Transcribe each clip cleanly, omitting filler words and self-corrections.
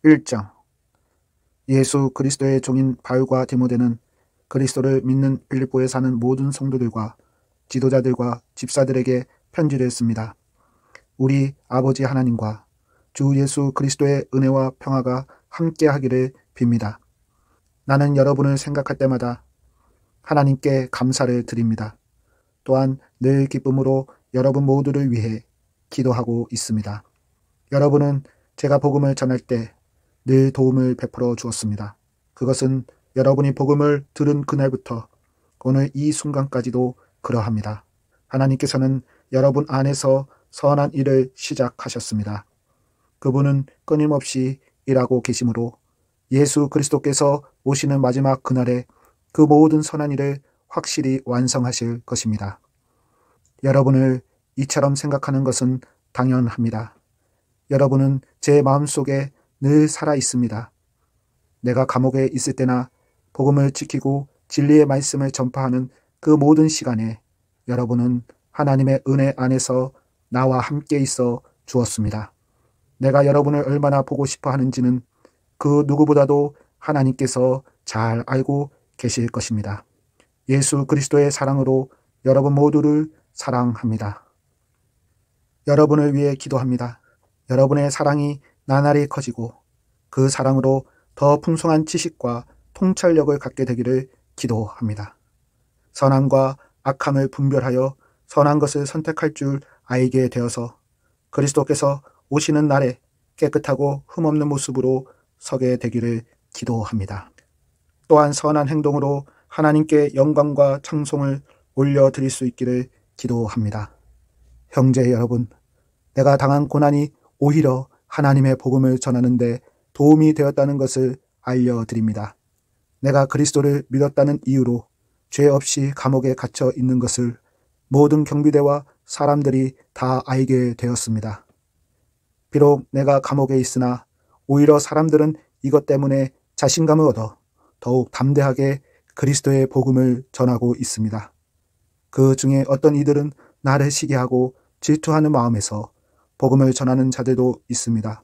1장. 예수 그리스도의 종인 바울과 디모데는 그리스도를 믿는 빌립보에 사는 모든 성도들과 지도자들과 집사들에게 편지를 씁니다. 우리 아버지 하나님과 주 예수 그리스도의 은혜와 평화가 함께 하기를 빕니다. 나는 여러분을 생각할 때마다 하나님께 감사를 드립니다. 또한 늘 기쁨으로 여러분 모두를 위해 기도하고 있습니다. 여러분은 제가 복음을 전할 때 늘 도움을 베풀어 주었습니다. 그것은 여러분이 복음을 들은 그날부터 오늘 이 순간까지도 그러합니다. 하나님께서는 여러분 안에서 선한 일을 시작하셨습니다. 그분은 끊임없이 일하고 계시므로 예수 그리스도께서 오시는 마지막 그날에 그 모든 선한 일을 확실히 완성하실 것입니다. 여러분을 이처럼 생각하는 것은 당연합니다. 여러분은 제 마음속에 늘 살아 있습니다. 내가 감옥에 있을 때나 복음을 지키고 진리의 말씀을 전파하는 그 모든 시간에 여러분은 하나님의 은혜 안에서 나와 함께 있어 주었습니다. 내가 여러분을 얼마나 보고 싶어 하는지는 그 누구보다도 하나님께서 잘 알고 계실 것입니다. 예수 그리스도의 사랑으로 여러분 모두를 사랑합니다. 여러분을 위해 기도합니다. 여러분의 사랑이 나날이 커지고 그 사랑으로 더 풍성한 지식과 통찰력을 갖게 되기를 기도합니다. 선함과 악함을 분별하여 선한 것을 선택할 줄 알게 되어서 그리스도께서 오시는 날에 깨끗하고 흠없는 모습으로 서게 되기를 기도합니다. 또한 선한 행동으로 하나님께 영광과 찬송을 올려드릴 수 있기를 기도합니다. 형제 여러분, 내가 당한 고난이 오히려 하나님의 복음을 전하는 데 도움이 되었다는 것을 알려드립니다. 내가 그리스도를 믿었다는 이유로 죄 없이 감옥에 갇혀 있는 것을 모든 경비대와 사람들이 다 알게 되었습니다. 비록 내가 감옥에 있으나 오히려 사람들은 이것 때문에 자신감을 얻어 더욱 담대하게 그리스도의 복음을 전하고 있습니다. 그 중에 어떤 이들은 나를 시기하고 질투하는 마음에서 복음을 전하는 자들도 있습니다.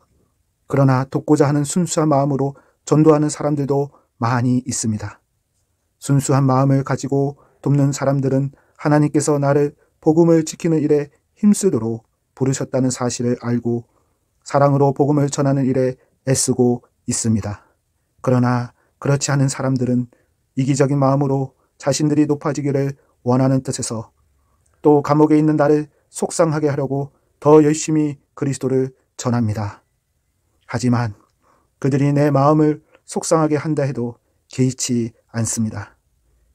그러나 돕고자 하는 순수한 마음으로 전도하는 사람들도 많이 있습니다. 순수한 마음을 가지고 돕는 사람들은 하나님께서 나를 복음을 지키는 일에 힘쓰도록 부르셨다는 사실을 알고 사랑으로 복음을 전하는 일에 애쓰고 있습니다. 그러나 그렇지 않은 사람들은 이기적인 마음으로 자신들이 높아지기를 원하는 뜻에서 또 감옥에 있는 나를 속상하게 하려고 더 열심히 그리스도를 전합니다. 하지만 그들이 내 마음을 속상하게 한다 해도 개의치 않습니다.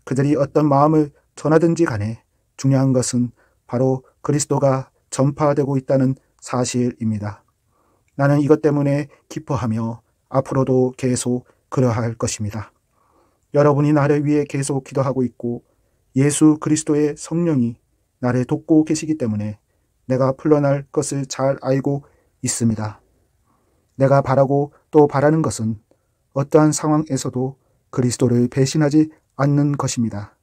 그들이 어떤 마음을 전하든지 간에 중요한 것은 바로 그리스도가 전파되고 있다는 사실입니다. 나는 이것 때문에 기뻐하며 앞으로도 계속 그러할 것입니다. 여러분이 나를 위해 계속 기도하고 있고 예수 그리스도의 성령이 나를 돕고 계시기 때문에 내가 풀려날 것을 잘 알고 있습니다. 내가 바라고 또 바라는 것은 어떠한 상황에서도 그리스도를 배신하지 않는 것입니다.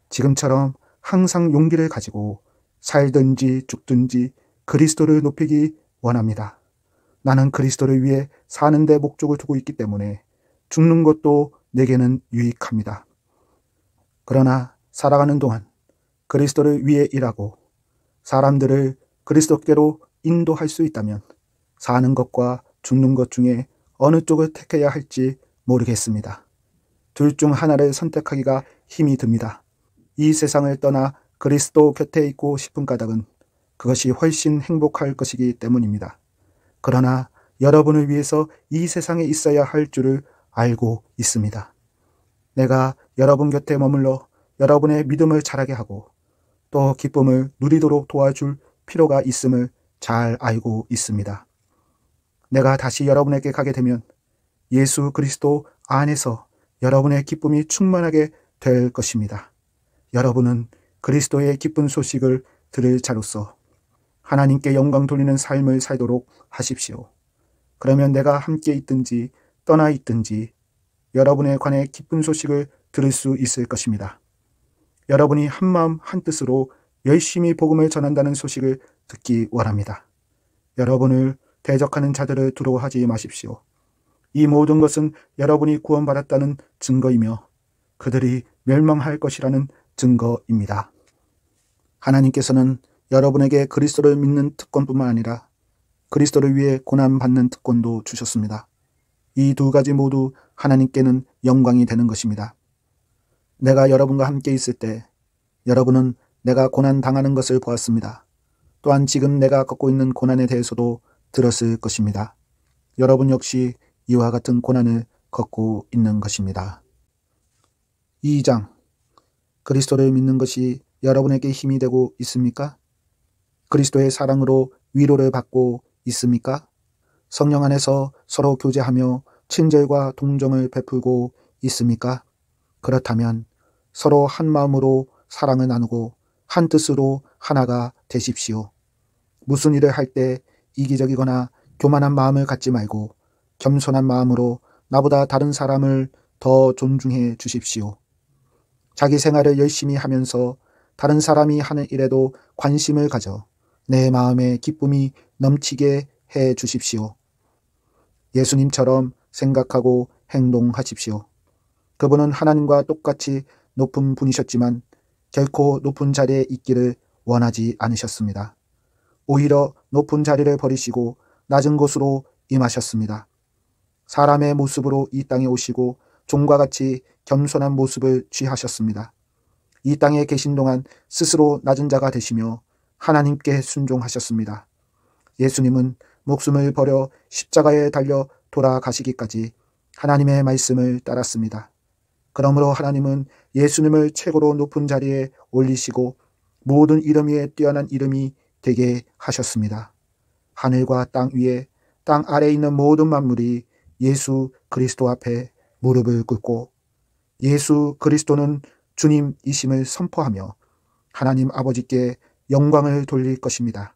지금처럼 항상 용기를 가지고 살든지 죽든지 그리스도를 높이기 원합니다. 나는 그리스도를 위해 사는 데 목적을 두고 있기 때문에 죽는 것도 내게는 유익합니다. 그러나 살아가는 동안 그리스도를 위해 일하고 사람들을 그리스도께로 인도할 수 있다면 사는 것과 죽는 것 중에 어느 쪽을 택해야 할지 모르겠습니다. 둘 중 하나를 선택하기가 힘이 듭니다. 이 세상을 떠나 그리스도 곁에 있고 싶은 까닭은 그것이 훨씬 행복할 것이기 때문입니다. 그러나 여러분을 위해서 이 세상에 있어야 할 줄을 알고 있습니다. 내가 여러분 곁에 머물러 여러분의 믿음을 자라게 하고 또 기쁨을 누리도록 도와줄 필요가 있음을 잘 알고 있습니다. 내가 다시 여러분에게 가게 되면 예수 그리스도 안에서 여러분의 기쁨이 충만하게 될 것입니다. 여러분은 그리스도의 기쁜 소식을 들을 자로서 하나님께 영광 돌리는 삶을 살도록 하십시오. 그러면 내가 함께 있든지 떠나 있든지 여러분에 관해 기쁜 소식을 들을 수 있을 것입니다. 여러분이 한마음 한뜻으로 열심히 복음을 전한다는 소식을 듣기 원합니다. 여러분을 대적하는 자들을 두려워하지 마십시오. 이 모든 것은 여러분이 구원받았다는 증거이며 그들이 멸망할 것이라는 증거입니다. 하나님께서는 여러분에게 그리스도를 믿는 특권뿐만 아니라 그리스도를 위해 고난받는 특권도 주셨습니다. 이 두 가지 모두 하나님께는 영광이 되는 것입니다. 내가 여러분과 함께 있을 때 여러분은 내가 고난 당하는 것을 보았습니다. 또한 지금 내가 겪고 있는 고난에 대해서도 들었을 것입니다. 여러분 역시 이와 같은 고난을 겪고 있는 것입니다. 2장. 그리스도를 믿는 것이 여러분에게 힘이 되고 있습니까? 그리스도의 사랑으로 위로를 받고 있습니까? 성령 안에서 서로 교제하며 친절과 동정을 베풀고 있습니까? 그렇다면 서로 한 마음으로 사랑을 나누고 한 뜻으로 하나가 되십시오. 무슨 일을 할 때 이기적이거나 교만한 마음을 갖지 말고 겸손한 마음으로 나보다 다른 사람을 더 존중해 주십시오. 자기 생활을 열심히 하면서 다른 사람이 하는 일에도 관심을 가져 내 마음에 기쁨이 넘치게 해 주십시오. 예수님처럼 생각하고 행동하십시오. 그분은 하나님과 똑같이 높은 분이셨지만 결코 높은 자리에 있기를 원하지 않으셨습니다. 오히려 높은 자리를 버리시고 낮은 곳으로 임하셨습니다. 사람의 모습으로 이 땅에 오시고 종과 같이 겸손한 모습을 취하셨습니다. 이 땅에 계신 동안 스스로 낮은 자가 되시며 하나님께 순종하셨습니다. 예수님은 목숨을 버려 십자가에 달려 돌아가시기까지 하나님의 말씀을 따랐습니다. 그러므로 하나님은 예수님을 최고로 높은 자리에 올리시고 모든 이름 위에 뛰어난 이름이 되게 하셨습니다. 하늘과 땅 위에 땅 아래에 있는 모든 만물이 예수 그리스도 앞에 무릎을 꿇고 예수 그리스도는 주님이심을 선포하며 하나님 아버지께 영광을 돌릴 것입니다.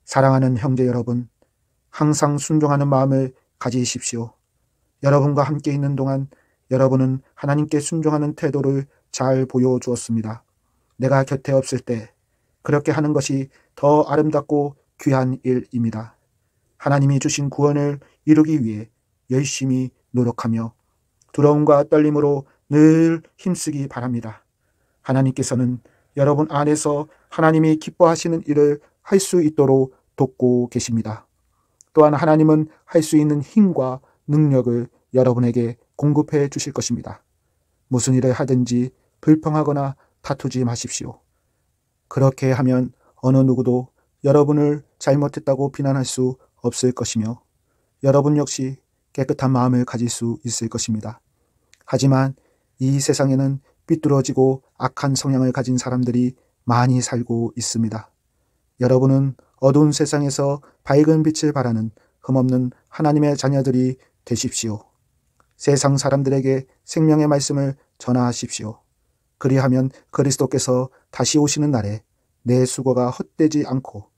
사랑하는 형제 여러분, 항상 순종하는 마음을 가지십시오. 여러분과 함께 있는 동안 여러분은 하나님께 순종하는 태도를 잘 보여주었습니다. 내가 곁에 없을 때 그렇게 하는 것이 더 아름답고 귀한 일입니다. 하나님이 주신 구원을 이루기 위해 열심히 노력하며 두려움과 떨림으로 늘 힘쓰기 바랍니다. 하나님께서는 여러분 안에서 하나님이 기뻐하시는 일을 할 수 있도록 돕고 계십니다. 또한 하나님은 할 수 있는 힘과 능력을 여러분에게 공급해 주실 것입니다. 무슨 일을 하든지 불평하거나 다투지 마십시오. 그렇게 하면 어느 누구도 여러분을 잘못했다고 비난할 수 없을 것이며 여러분 역시 깨끗한 마음을 가질 수 있을 것입니다. 하지만 이 세상에는 삐뚤어지고 악한 성향을 가진 사람들이 많이 살고 있습니다. 여러분은 어두운 세상에서 밝은 빛을 발하는 흠없는 하나님의 자녀들이 되십시오. 세상 사람들에게 생명의 말씀을 전하십시오. 그리하면 그리스도께서 다시 오시는 날에 내 수고가 헛되지 않고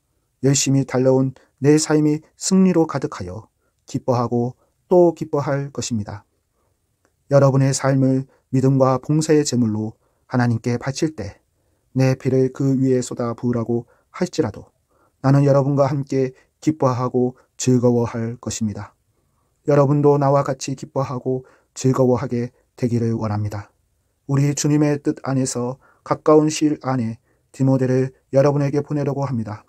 열심히 달려온 내 삶이 승리로 가득하여 기뻐하고 또 기뻐할 것입니다. 여러분의 삶을 믿음과 봉사의 제물로 하나님께 바칠 때 내 피를 그 위에 쏟아 부으라고 할지라도 나는 여러분과 함께 기뻐하고 즐거워할 것입니다. 여러분도 나와 같이 기뻐하고 즐거워하게 되기를 원합니다. 우리 주님의 뜻 안에서 가까운 시일 안에 디모데를 여러분에게 보내려고 합니다.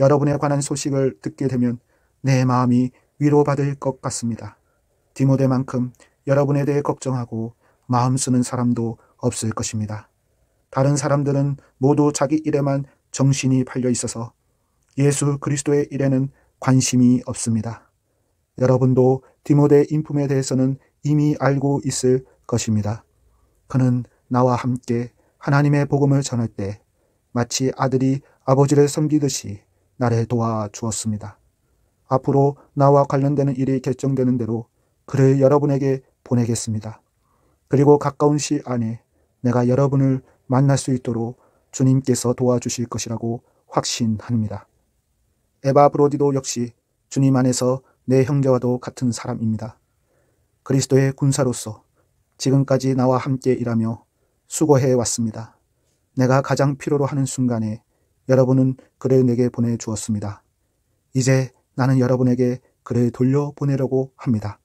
여러분에 관한 소식을 듣게 되면 내 마음이 위로받을 것 같습니다. 디모데만큼 여러분에 대해 걱정하고 마음 쓰는 사람도 없을 것입니다. 다른 사람들은 모두 자기 일에만 정신이 팔려 있어서 예수 그리스도의 일에는 관심이 없습니다. 여러분도 디모데 인품에 대해서는 이미 알고 있을 것입니다. 그는 나와 함께 하나님의 복음을 전할 때 마치 아들이 아버지를 섬기듯이 나를 도와주었습니다. 앞으로 나와 관련되는 일이 결정되는 대로 그를 여러분에게 보내겠습니다. 그리고 가까운 시일 안에 내가 여러분을 만날 수 있도록 주님께서 도와주실 것이라고 확신합니다. 에바 브로디도 역시 주님 안에서 내 형제와도 같은 사람입니다. 그리스도의 군사로서 지금까지 나와 함께 일하며 수고해 왔습니다. 내가 가장 필요로 하는 순간에 여러분은 그를 내게 보내주었습니다. 이제 나는 여러분에게 그를 돌려보내려고 합니다.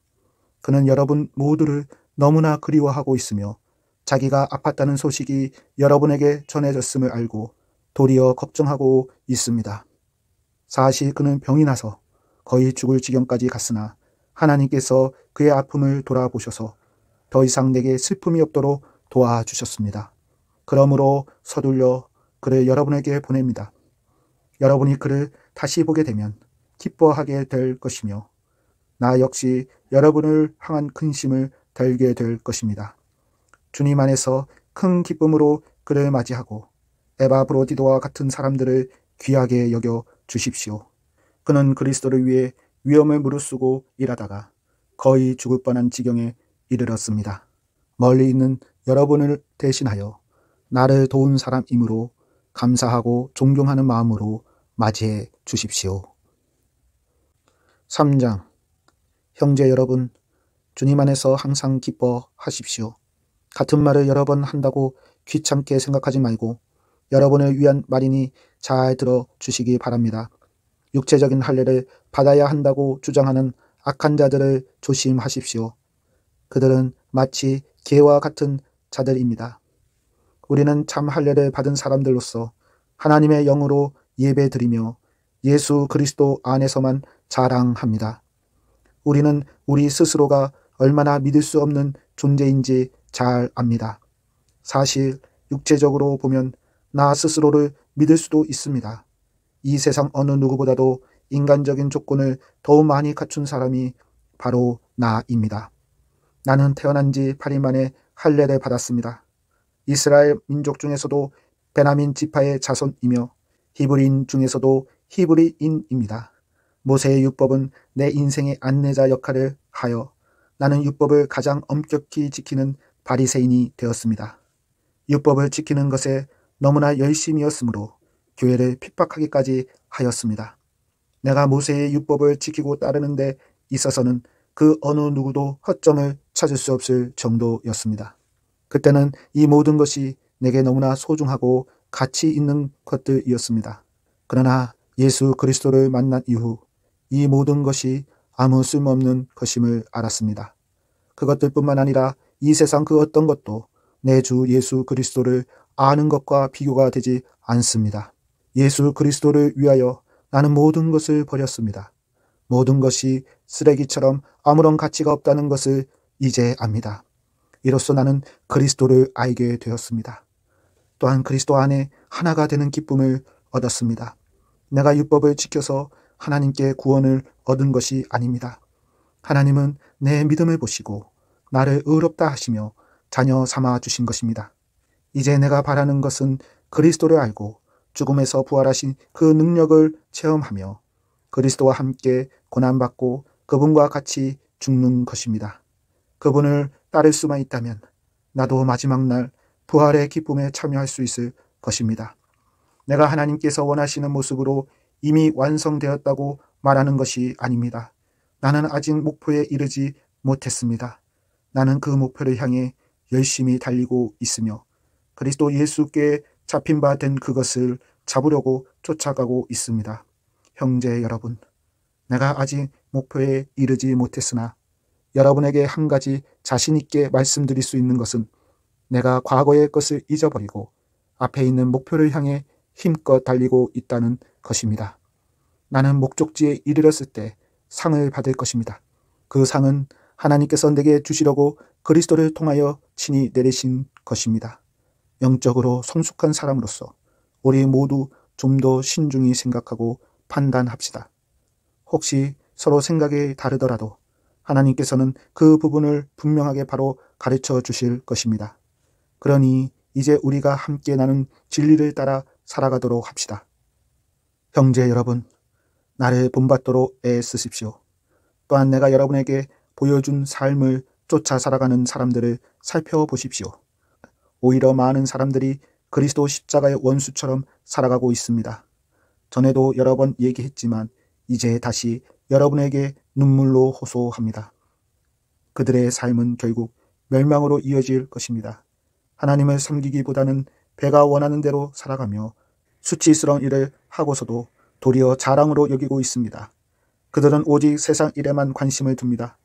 그는 여러분 모두를 너무나 그리워하고 있으며 자기가 아팠다는 소식이 여러분에게 전해졌음을 알고 도리어 걱정하고 있습니다. 사실 그는 병이 나서 거의 죽을 지경까지 갔으나 하나님께서 그의 아픔을 돌아보셔서 더 이상 내게 슬픔이 없도록 도와주셨습니다. 그러므로 서둘러 그를 여러분에게 보냅니다. 여러분이 그를 다시 보게 되면 기뻐하게 될 것이며 나 역시 여러분을 향한 근심을 덜게 될 것입니다. 주님 안에서 큰 기쁨으로 그를 맞이하고 에바브로디도와 같은 사람들을 귀하게 여겨 주십시오. 그는 그리스도를 위해 위험을 무릅쓰고 일하다가 거의 죽을 뻔한 지경에 이르렀습니다. 멀리 있는 여러분을 대신하여 나를 도운 사람이므로 감사하고 존경하는 마음으로 맞이해 주십시오. 3장. 형제 여러분, 주님 안에서 항상 기뻐하십시오. 같은 말을 여러 번 한다고 귀찮게 생각하지 말고 여러분을 위한 말이니 잘 들어 주시기 바랍니다. 육체적인 할례를 받아야 한다고 주장하는 악한 자들을 조심하십시오. 그들은 마치 개와 같은 자들입니다. 우리는 참 할례를 받은 사람들로서 하나님의 영으로 예배드리며 예수 그리스도 안에서만 자랑합니다. 우리는 우리 스스로가 얼마나 믿을 수 없는 존재인지 잘 압니다. 사실 육체적으로 보면 나 스스로를 믿을 수도 있습니다. 이 세상 어느 누구보다도 인간적인 조건을 더욱 많이 갖춘 사람이 바로 나입니다. 나는 태어난 지 8일 만에 할례를 받았습니다. 이스라엘 민족 중에서도 베냐민 지파의 자손이며 히브리인 중에서도 히브리인입니다. 모세의 율법은 내 인생의 안내자 역할을 하여 나는 율법을 가장 엄격히 지키는 바리새인이 되었습니다. 율법을 지키는 것에 너무나 열심이었으므로 교회를 핍박하기까지 하였습니다. 내가 모세의 율법을 지키고 따르는 데 있어서는 그 어느 누구도 허점을 찾을 수 없을 정도였습니다. 그때는 이 모든 것이 내게 너무나 소중하고 가치 있는 것들이었습니다. 그러나 예수 그리스도를 만난 이후 이 모든 것이 아무 쓸모없는 것임을 알았습니다. 그것들뿐만 아니라 이 세상 그 어떤 것도 내 주 예수 그리스도를 아는 것과 비교가 되지 않습니다. 예수 그리스도를 위하여 나는 모든 것을 버렸습니다. 모든 것이 쓰레기처럼 아무런 가치가 없다는 것을 이제 압니다. 이로써 나는 그리스도를 알게 되었습니다. 또한 그리스도 안에 하나가 되는 기쁨을 얻었습니다. 내가 율법을 지켜서 하나님께 구원을 얻은 것이 아닙니다. 하나님은 내 믿음을 보시고 나를 의롭다 하시며 자녀 삼아 주신 것입니다. 이제 내가 바라는 것은 그리스도를 알고 죽음에서 부활하신 그 능력을 체험하며 그리스도와 함께 고난받고 그분과 같이 죽는 것입니다. 그분을 따를 수만 있다면 나도 마지막 날 부활의 기쁨에 참여할 수 있을 것입니다. 내가 하나님께서 원하시는 모습으로 이미 완성되었다고 말하는 것이 아닙니다. 나는 아직 목표에 이르지 못했습니다. 나는 그 목표를 향해 열심히 달리고 있으며 그리스도 예수께 잡힌 바 된 그것을 잡으려고 쫓아가고 있습니다. 형제 여러분, 내가 아직 목표에 이르지 못했으나 여러분에게 한 가지 자신 있게 말씀드릴 수 있는 것은 내가 과거의 것을 잊어버리고 앞에 있는 목표를 향해 힘껏 달리고 있다는 것입니다. 나는 목적지에 이르렀을 때 상을 받을 것입니다. 그 상은 하나님께서 내게 주시려고 그리스도를 통하여 친히 내리신 것입니다. 영적으로 성숙한 사람으로서 우리 모두 좀 더 신중히 생각하고 판단합시다. 혹시 서로 생각이 다르더라도 하나님께서는 그 부분을 분명하게 바로 가르쳐 주실 것입니다. 그러니 이제 우리가 함께 나눈 진리를 따라 살아가도록 합시다. 형제 여러분, 나를 본받도록 애쓰십시오. 또한 내가 여러분에게 보여준 삶을 쫓아 살아가는 사람들을 살펴보십시오. 오히려 많은 사람들이 그리스도 십자가의 원수처럼 살아가고 있습니다. 전에도 여러 번 얘기했지만 이제 다시 여러분에게 눈물로 호소합니다. 그들의 삶은 결국 멸망으로 이어질 것입니다. 하나님을 섬기기보다는 배가 원하는 대로 살아가며 수치스러운 일을 하고서도 도리어 자랑으로 여기고 있습니다. 그들은 오직 세상 일에만 관심을 둡니다.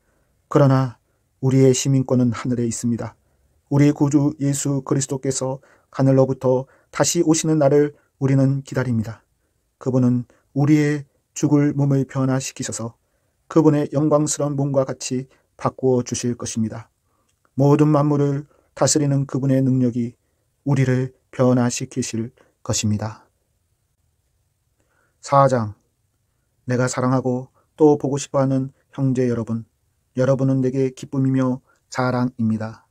그러나 우리의 시민권은 하늘에 있습니다. 우리 구주 예수 그리스도께서 하늘로부터 다시 오시는 날을 우리는 기다립니다. 그분은 우리의 죽을 몸을 변화시키셔서 그분의 영광스러운 몸과 같이 바꾸어 주실 것입니다. 모든 만물을 다스리는 그분의 능력이 우리를 변화시키실 것입니다. 4장. 내가 사랑하고 또 보고 싶어하는 형제 여러분, 여러분은 내게 기쁨이며 자랑입니다.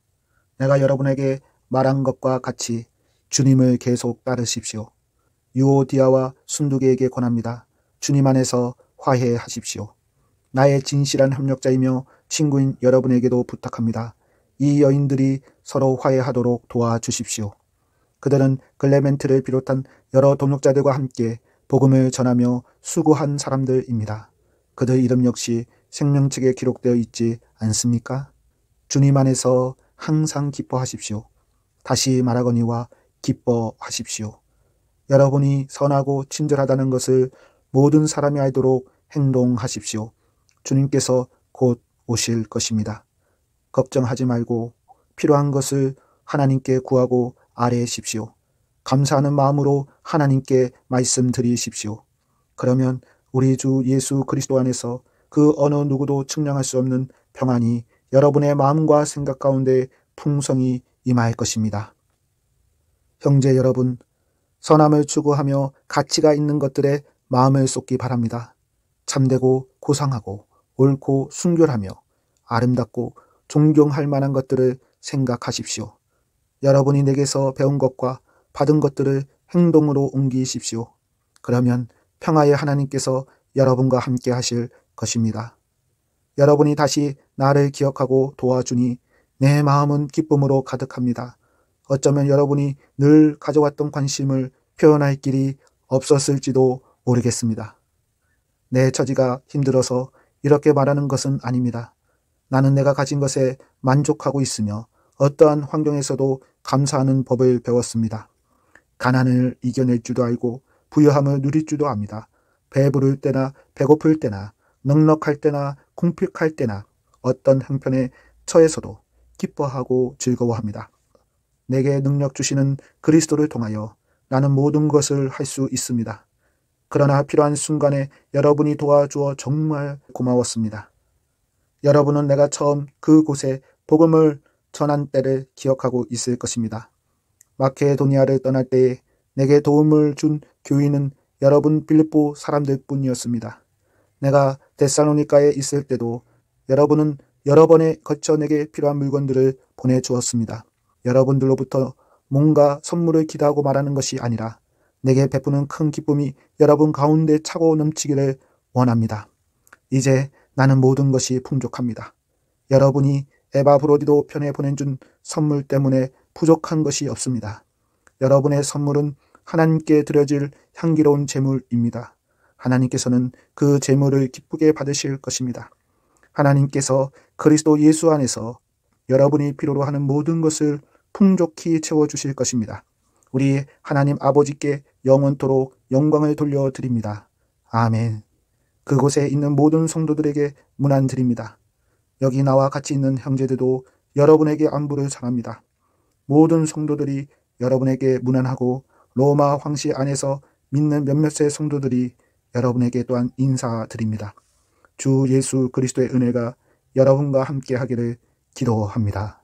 내가 여러분에게 말한 것과 같이 주님을 계속 따르십시오. 유오디아와 순두계에게 권합니다. 주님 안에서 화해하십시오. 나의 진실한 협력자이며 친구인 여러분에게도 부탁합니다. 이 여인들이 서로 화해하도록 도와주십시오. 그들은 클레멘트를 비롯한 여러 동역자들과 함께 복음을 전하며 수고한 사람들입니다. 그들 이름 역시 생명책에 기록되어 있지 않습니까? 주님 안에서 항상 기뻐하십시오. 다시 말하거니와 기뻐하십시오. 여러분이 선하고 친절하다는 것을 모든 사람이 알도록 행동하십시오. 주님께서 곧 오실 것입니다. 걱정하지 말고 필요한 것을 하나님께 구하고 아뢰십시오. 감사하는 마음으로 하나님께 말씀드리십시오. 그러면 우리 주 예수 그리스도 안에서 그 어느 누구도 측량할 수 없는 평안이 여러분의 마음과 생각 가운데 풍성히 임할 것입니다. 형제 여러분, 선함을 추구하며 가치가 있는 것들에 마음을 쏟기 바랍니다. 참되고 고상하고 옳고 순결하며 아름답고 존경할 만한 것들을 생각하십시오. 여러분이 내게서 배운 것과 받은 것들을 행동으로 옮기십시오. 그러면 평화의 하나님께서 여러분과 함께 하실 것입니다. 여러분이 다시 나를 기억하고 도와주니 내 마음은 기쁨으로 가득합니다. 어쩌면 여러분이 늘 가져왔던 관심을 표현할 길이 없었을지도 모르겠습니다. 내 처지가 힘들어서 이렇게 말하는 것은 아닙니다. 나는 내가 가진 것에 만족하고 있으며 어떠한 환경에서도 감사하는 법을 배웠습니다. 가난을 이겨낼 줄도 알고 부유함을 누릴 줄도 압니다. 배부를 때나 배고플 때나 넉넉할 때나 궁핍할 때나 어떤 형편에 처해서도 기뻐하고 즐거워합니다. 내게 능력 주시는 그리스도를 통하여 나는 모든 것을 할 수 있습니다. 그러나 필요한 순간에 여러분이 도와주어 정말 고마웠습니다. 여러분은 내가 처음 그곳에 복음을 전한 때를 기억하고 있을 것입니다. 마케도니아를 떠날 때에 내게 도움을 준 교인은 여러분 빌립보 사람들 뿐이었습니다. 내가 데살로니가에 있을 때도 여러분은 여러 번에 걸쳐 내게 필요한 물건들을 보내주었습니다. 여러분들로부터 뭔가 선물을 기대하고 말하는 것이 아니라 내게 베푸는 큰 기쁨이 여러분 가운데 차고 넘치기를 원합니다. 이제 나는 모든 것이 풍족합니다. 여러분이 에바브로디도 편에 보내준 선물 때문에 부족한 것이 없습니다. 여러분의 선물은 하나님께 드려질 향기로운 제물입니다. 하나님께서는 그 제물을 기쁘게 받으실 것입니다. 하나님께서 그리스도 예수 안에서 여러분이 필요로 하는 모든 것을 풍족히 채워주실 것입니다. 우리 하나님 아버지께 영원토록 영광을 돌려드립니다. 아멘. 그곳에 있는 모든 성도들에게 문안드립니다. 여기 나와 같이 있는 형제들도 여러분에게 안부를 전합니다. 모든 성도들이 여러분에게 문안하고 로마 황실 안에서 믿는 몇몇의 성도들이 여러분에게 또한 인사드립니다. 주 예수 그리스도의 은혜가 여러분과 함께 하기를 기도합니다.